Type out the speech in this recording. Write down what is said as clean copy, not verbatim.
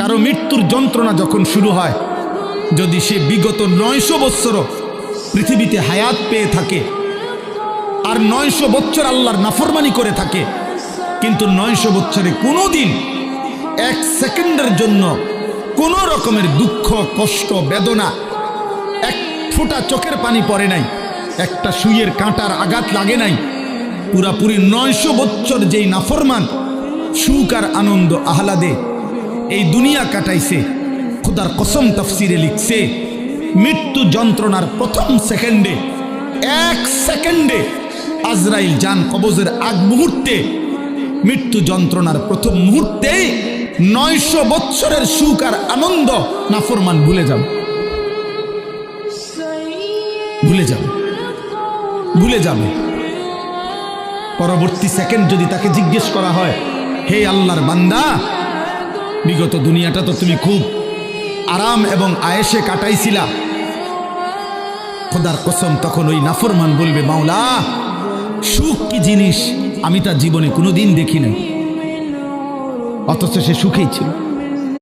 কারো মৃত্যুর যন্ত্রণা যখন শুরু হয়, যদি সে বিগত 900 বৎসরও পৃথিবীতে হায়াত পেয়ে থাকে আর 900 বৎসর আল্লাহর নাফরমানি করে থাকে, কিন্তু 900 বৎসরে কোনো দিন 1 সেকেন্ডের জন্য কোনো রকমের দুঃখ, কষ্ট, বেদনা, এক ফোঁটা চোখের পানি পড়ে নাই, একটা সুইয়ের কাঁটার আঘাত লাগে নাই, পুরাপুরি 900 বৎসর যেই নাফরমান সুখ আর আনন্দ আহ্লাদে এই দুনিয়া কাটাইছে, খোদার কসম তাফসিরে লিখছে মৃত্যু যন্ত্রণার প্রথম সেকেন্ডে, 1 সেকেন্ডে আজরাইল জান কবজের আগ মুহূর্তে, মৃত্যু যন্ত্রণার প্রথম মুহূর্তেই 900 বৎসরের সুখ আর আনন্দ নাফরমান ভুলে যাবে, ভুলে যাবে, ভুলে যাবে। পরবর্তী সেকেন্ড যদি তাকে জিজ্ঞেস করা হয়, হে আল্লাহর বান্দা, বিগত দুনিয়াটা তো তুমি খুব আরাম এবং আয়েশে কাটাইছিলা, খোদার কসম তখন ওই নাফরমান বলবে, মাওলা সুখ কি জিনিস আমি তার জীবনে কোনোদিন দেখি নাই, অথচ সে সুখেই ছিল।